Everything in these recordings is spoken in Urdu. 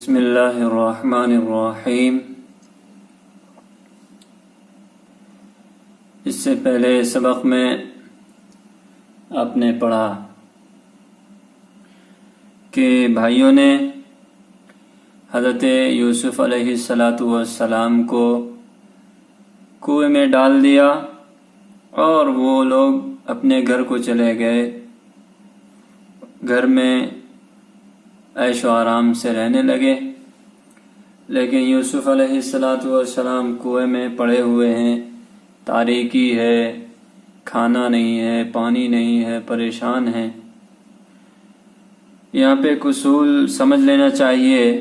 بسم اللہ الرحمن الرحیم۔ اس سے پہلے سبق میں آپ نے پڑھا کہ بھائیوں نے حضرت یوسف علیہ السلام کو کنویں میں ڈال دیا اور وہ لوگ اپنے گھر کو چلے گئے، گھر میں عیش و آرام سے رہنے لگے۔ لیکن یوسف علیہ السلام کنویں میں پڑے ہوئے ہیں، تاریکی ہے، کھانا نہیں ہے، پانی نہیں ہے، پریشان ہیں۔ یہاں پہ ایک اصول سمجھ لینا چاہیے،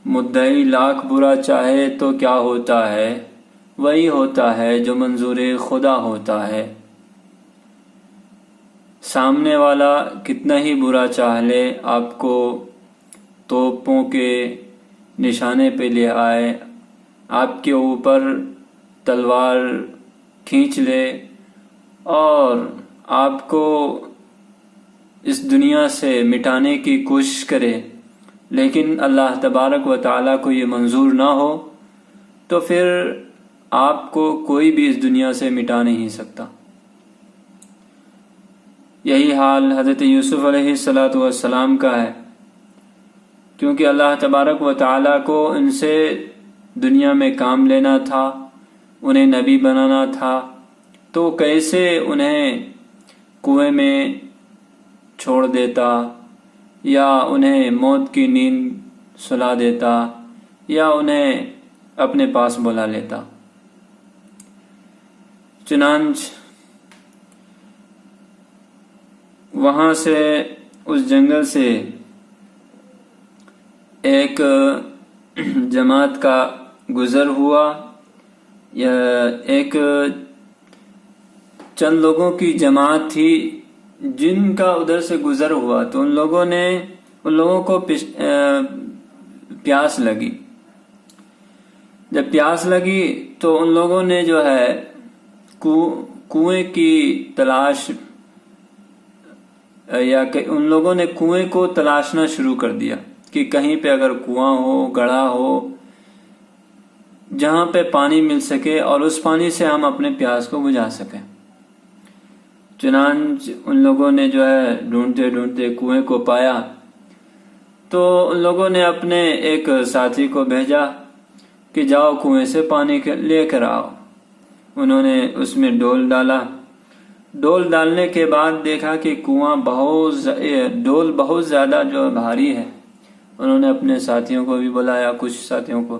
مدعی لاکھ برا چاہے تو کیا ہوتا ہے؟ وہی ہوتا ہے جو منظور خدا ہوتا ہے۔ سامنے والا کتنا ہی برا چاہ لے، آپ کو توپوں کے نشانے پہ لے آئے، آپ کے اوپر تلوار کھینچ لے اور آپ کو اس دنیا سے مٹانے کی کوشش کرے، لیکن اللہ تبارک و تعالیٰ کو یہ منظور نہ ہو تو پھر آپ کو کوئی بھی اس دنیا سے مٹا نہیں سکتا۔ یہی حال حضرت یوسف علیہ السلام کا ہے، کیونکہ اللہ تبارک و تعالیٰ کو ان سے دنیا میں کام لینا تھا، انہیں نبی بنانا تھا، تو کیسے انہیں کنویں میں چھوڑ دیتا یا انہیں موت کی نیند سلا دیتا یا انہیں اپنے پاس بلا لیتا۔ چنانچہ وہاں سے اس جنگل سے ایک جماعت کا گزر ہوا، یا ایک چند لوگوں کی جماعت تھی جن کا ادھر سے گزر ہوا، تو ان لوگوں کو پیاس لگی۔ جب پیاس لگی تو ان لوگوں نے جو ہے کنویں کی تلاش یا کہ ان لوگوں نے کنویں کو تلاشنا شروع کر دیا کہ کہیں پہ اگر کنواں ہو، گڑھا ہو، جہاں پہ پانی مل سکے اور اس پانی سے ہم اپنے پیاس کو بجھا سکیں۔ چنانچہ ان لوگوں نے جو ہے ڈھونڈتے ڈھونڈتے کنویں کو پایا، تو ان لوگوں نے اپنے ایک ساتھی کو بھیجا کہ جاؤ کنویں سے پانی لے کر آؤ۔ انہوں نے اس میں ڈول ڈالا، ڈول ڈالنے کے بعد دیکھا کہ کنواں ڈول بہت زیادہ جو بھاری ہے۔ انہوں نے اپنے ساتھیوں کو بھی بلایا، کچھ ساتھیوں کو،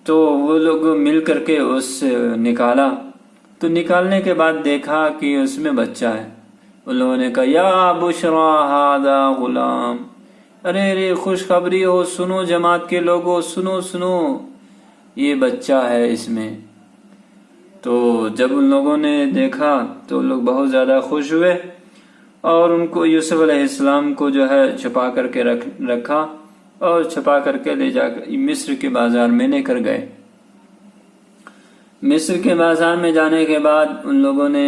تو وہ لوگ مل کر کے اس سے نکالا۔ تو نکالنے کے بعد دیکھا کہ اس میں بچہ ہے۔ ان لوگوں نے کہا یا بشرا ھذا غلام، ارے خوشخبری ہو، سنو جماعت کے لوگوں، سنو یہ بچہ ہے اس میں۔ تو جب ان لوگوں نے دیکھا تو لوگ بہت زیادہ خوش ہوئے اور ان کو یوسف علیہ السلام کو جو ہے چھپا کر کے رکھا اور چھپا کر کے لے جا کر مصر کے بازار میں لے کر گئے۔ مصر کے بازار میں جانے کے بعد ان لوگوں نے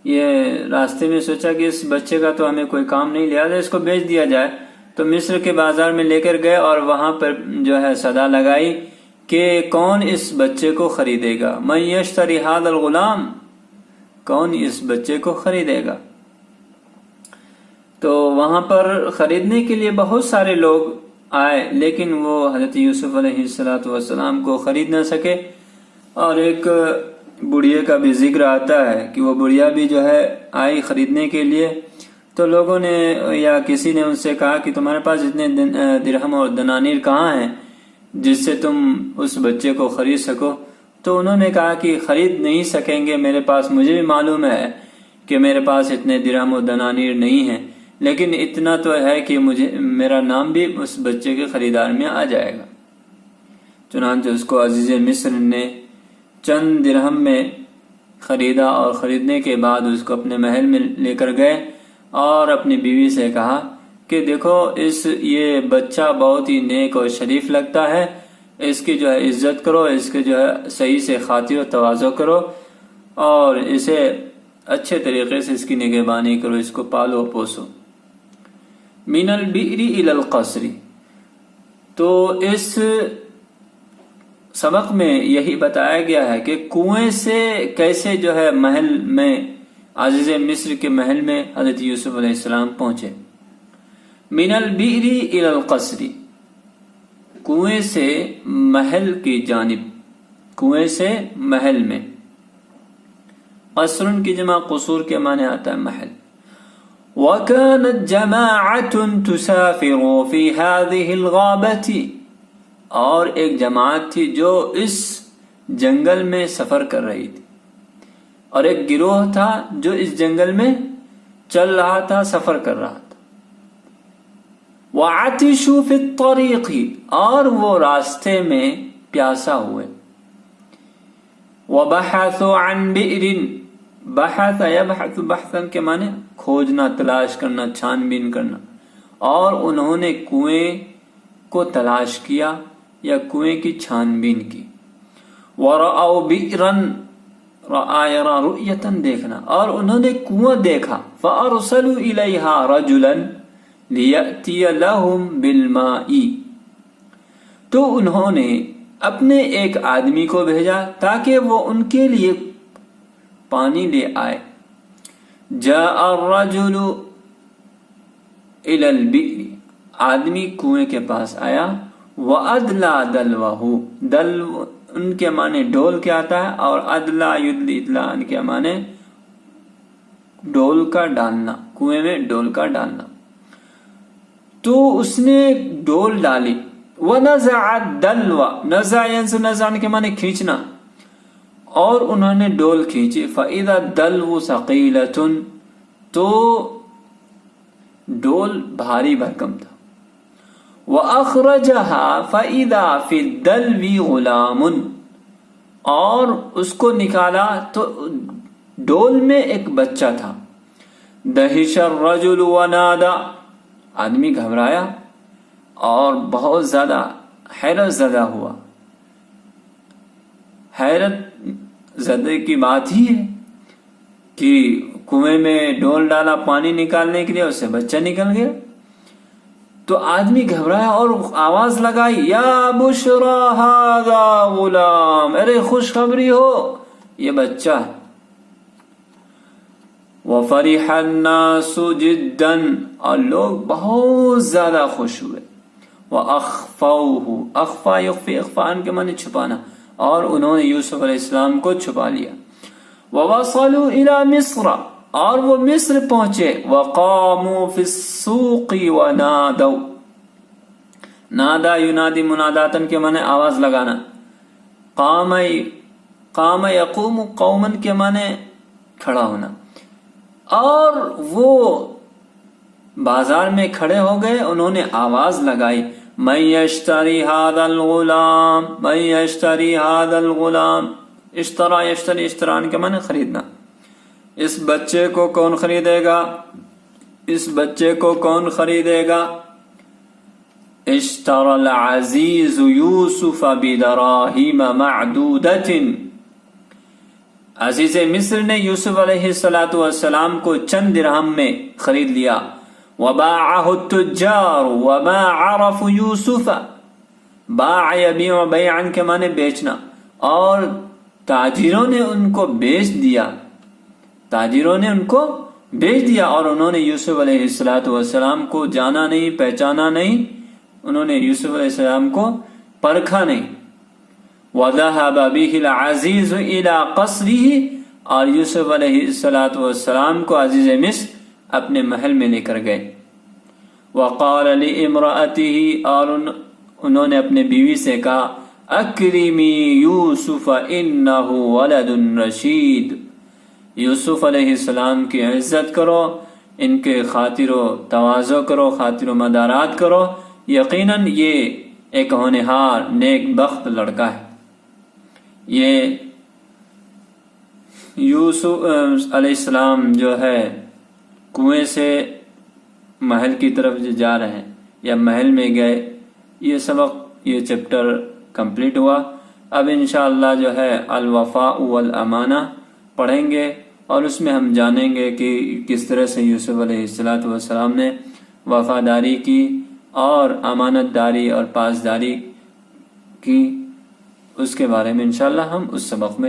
یہ راستے میں سوچا کہ اس بچے کا تو ہمیں کوئی کام نہیں، لہٰذا اس کو بیچ دیا جائے۔ تو مصر کے بازار میں لے کر گئے اور وہاں پر جو ہے صدا لگائی کہ کون اس بچے کو خریدے گا، من یشتری ھذا الغلام، کون اس بچے کو خریدے گا۔ تو وہاں پر خریدنے کے لیے بہت سارے لوگ آئے، لیکن وہ حضرت یوسف علیہ السلام کو خرید نہ سکے۔ اور ایک بڑھیا کا بھی ذکر آتا ہے کہ وہ بڑھیا بھی جو ہے آئی خریدنے کے لیے، تو لوگوں نے یا کسی نے ان سے کہا کہ تمہارے پاس اتنے درہم اور دنانیر کہاں ہیں جس سے تم اس بچے کو خرید سکو؟ تو انہوں نے کہا کہ خرید نہیں سکیں گے، میرے پاس، مجھے بھی معلوم ہے کہ میرے پاس اتنے درہم و دنانیر نہیں ہیں، لیکن اتنا تو ہے کہ میرا نام بھی اس بچے کے خریدار میں آ جائے گا۔ چنانچہ اس کو عزیز مصر نے چند درہم میں خریدا اور خریدنے کے بعد اس کو اپنے محل میں لے کر گئے اور اپنی بیوی سے کہا کہ دیکھو یہ بچہ بہت ہی نیک اور شریف لگتا ہے، اس کی جو ہے عزت کرو، اس کے جو ہے صحیح سے خاطر و تواضع کرو اور اسے اچھے طریقے سے اس کی نگہبانی کرو، اس کو پالو پوسو۔ من البئر الی القصر، تو اس سبق میں یہی بتایا گیا ہے کہ کنویں سے کیسے جو ہے محل میں، عزیز مصر کے محل میں حضرت یوسف علیہ السلام پہنچے. من البئر الى القصر، کنویں سے محل کی جانب، کنویں سے محل میں. قصر کی جمع قصور کے معنی آتا ہے محل. وَكَانَتْ جَمَاعَةٌ تُسَافِرُ فِي هَذِهِ الْغَابَةِ، اور ایک جماعت تھی جو اس جنگل میں سفر کر رہی تھی، اور ایک گروہ تھا جو اس جنگل میں چل رہا تھا، سفر کر رہا تھا. وَعَطِشُوا فِي الطَّرِيقِ، اور وہ راستے میں پیاسا ہوئے. وَبَحَثُوا عَنْ بِئْرٍ، بحث یبحث بحثا کے معنی کھوجنا، تلاش کرنا، چھان بین کرنا. اور انہوں نے کنویں کو تلاش کیا یا کنویں کی چھان بین کی. وَرَأَوْا بِئْرًا، رَأَى يَرَى رُؤْيَةً دیکھنا، اور انہوں نے کنواں دیکھا. فَأَرْسَلُوا إِلَيْهَا رَجُلًا لِيَأْتِيَ لَهُمْ بِالْمَاءِ، تو انہوں نے اپنے ایک آدمی کو بھیجا تاکہ وہ ان کے لیے پانی لے آئے. جاء الرجل الى البئر، آدمی کنویں کے پاس آیا. وادلا دلوہ، دلو ان کے معنی ڈول کے آتا ہے، اور ادلا یدلی ادلا ان کے معنی ڈول کا ڈالنا، کنویں میں ڈول کا ڈالنا. تو اس نے ڈول ڈالی. ونزع الدلو، نزع ینزع، نزع کے معنی کھینچنا، اور انہوں نے ڈول کھینچی. فَإِذَا الدَّلْوُ ثَقِيلَةٌ، تو ڈول بھاری بھرکم تھا. وَأَخْرَجَهَا فَإِذَا فِي الدَّلْوِ غُلَامٌ، اور اس کو نکالا تو ڈول میں ایک بچہ تھا. دَهِشَ الرَّجُلُ وَنَادَى، آدمی گھبرایا اور بہت زیادہ حیرت زدہ ہوا. حیرت زدہ کی بات ہی ہے کہ کنویں میں ڈول ڈالا پانی نکالنے کے لیے، اس سے بچہ نکل گیا. تو آدمی گھبرایا اور آواز لگائی، یا بشرا ھذا غلام، ارے خوشخبری ہو، یہ بچہ ہے. وفرح الناس جدا، اور لوگ بہت زیادہ خوش ہوئے. وَأَخْفَوْهُ، اخفا یخفی، اخفان کے معنی چھپانا، اور انہوں نے یوسف علیہ السلام کو چھپا لیا. وَوَصَلُوا إِلَى مِصْرَ، اور وہ مصر پہنچے. وَقَامُوا فِي السُّوقِ وَنَادَوْا، نادا ینادی مناداتن کے معنی آواز لگانا. قام یقوم قومن کے معنی کھڑا ہونا. اور وہ بازار میں کھڑے ہو گئے، انہوں نے آواز لگائی، من یشتری ھذا الغلام، من یشتری ھذا الغلام. اشترا یشتری، اشتران کے معنی خریدنا. اس بچے کو کون خریدے گا، اس بچے کو کون خریدے گا. اشترى العزیز یوسف بدراہیم معدودۃ، عزیز مصر نے یوسف علیہ السلام کو چند درہم میں خرید لیا. وباعه التجار وما عرفوا یوسف، باع یبیع بیعا کے معنی بیچنا، اور تاجروں نے ان کو بیچ دیا، تاجروں نے ان کو بیچ دیا، اور انہوں نے یوسف علیہ السلام کو جانا نہیں، پہچانا نہیں، انہوں نے یوسف علیہ السلام کو پرکھا نہیں. وَذَهَبَ بِهِ الْعَزِيزُ إِلَىٰ قَصْرِهِ، اور یوسف علیہ السلام کو عزیز مصر اپنے محل میں لے کر گئے. وَقَالَ لِإِمْرَأَتِهِ، اور انہوں نے اپنے بیوی سے کہا، اکرمی یوسف انہ ولد رشید، یوسف علیہ السلام کی عزت کرو، ان کے خاطر و تواضع کرو، خاطر و مدارات کرو، یقیناً یہ ایک ہونہار نیک بخت لڑکا ہے. یہ یوسف علیہ السلام جو ہے کنویں سے محل کی طرف جا رہے ہیں یا محل میں گئے. یہ سبق، یہ چیپٹر کمپلیٹ ہوا. اب انشاءاللہ جو ہے الوفاء والامانہ پڑھیں گے، اور اس میں ہم جانیں گے کہ کس طرح سے یوسف علیہ السلام نے وفاداری کی اور امانت داری اور پاسداری کی، اس کے بارے میں انشاءاللہ ہم اس سبق میں